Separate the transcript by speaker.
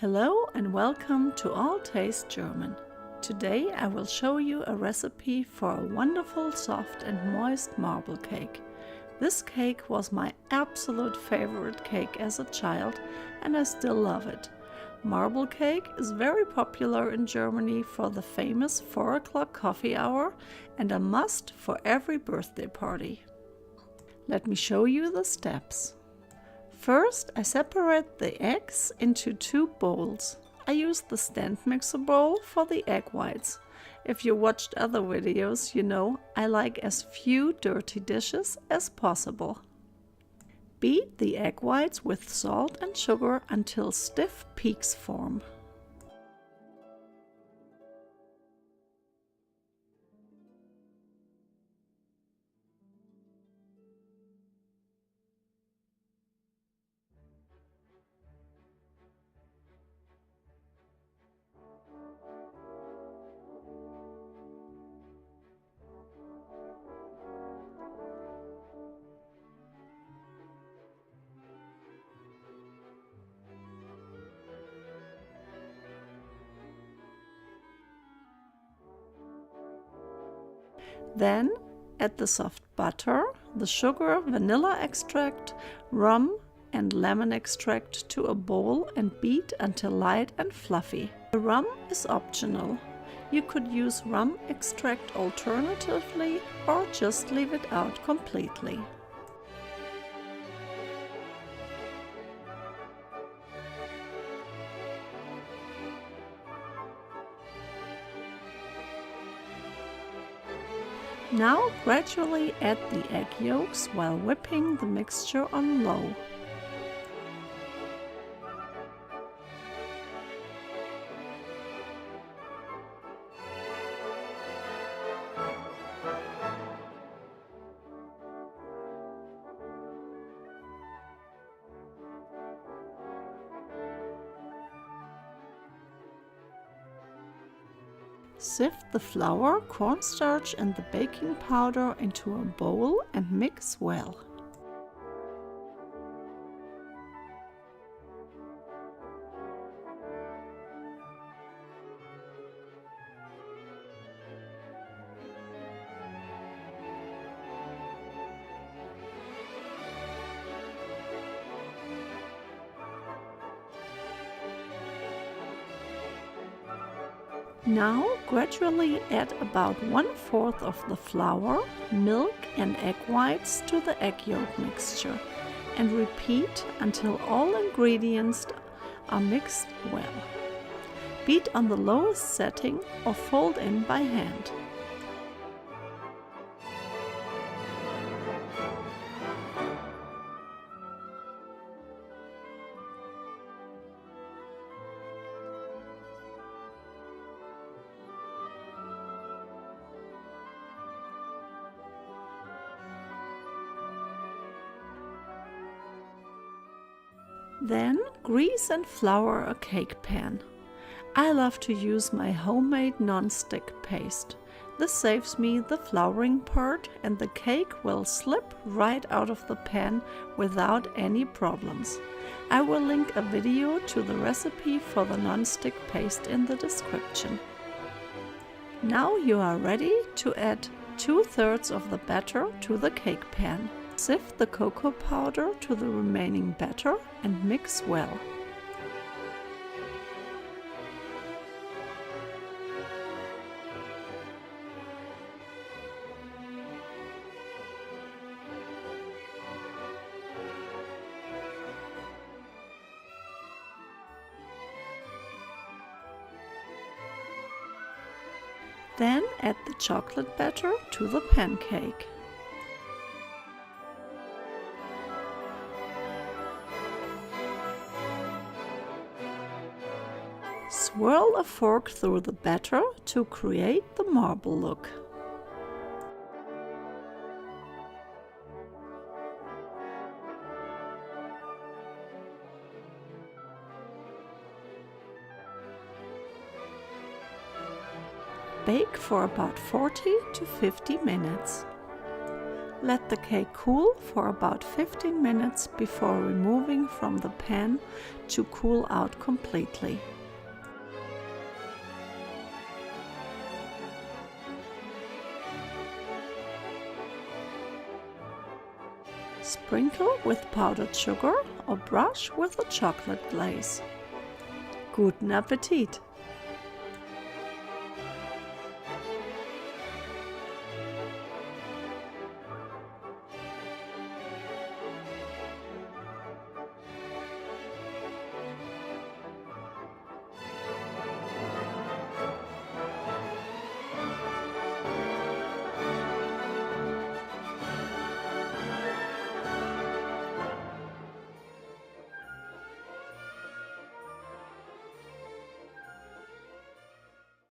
Speaker 1: Hello and welcome to All Taste German. Today I will show you a recipe for a wonderful soft and moist marble cake. This cake was my absolute favorite cake as a child and I still love it. Marble cake is very popular in Germany for the famous 4 o'clock coffee hour and a must for every birthday party. Let me show you the steps. First, I separate the eggs into 2 bowls. I use the stand mixer bowl for the egg whites. If you watched other videos, you know I like as few dirty dishes as possible. Beat the egg whites with salt and sugar until stiff peaks form. Then add the soft butter, the sugar, vanilla extract, rum and lemon extract to a bowl and beat until light and fluffy. The rum is optional. You could use rum extract alternatively or just leave it out completely. Now gradually add the egg yolks while whipping the mixture on low. Sift the flour, cornstarch and the baking powder into a bowl and mix well. Now gradually add about 1/4 of the flour, milk and egg whites to the egg yolk mixture and repeat until all ingredients are mixed well. Beat on the lowest setting or fold in by hand. Then grease and flour a cake pan. I love to use my homemade non-stick paste. This saves me the flouring part and the cake will slip right out of the pan without any problems. I will link a video to the recipe for the non-stick paste in the description. Now you are ready to add 2/3 of the batter to the cake pan. Sift the cocoa powder to the remaining batter and mix well. Then add the chocolate batter to the pancake. Swirl a fork through the batter to create the marble look. Bake for about 40 to 50 minutes. Let the cake cool for about 15 minutes before removing from the pan to cool out completely. Sprinkle with powdered sugar or brush with a chocolate glaze. Guten Appetit!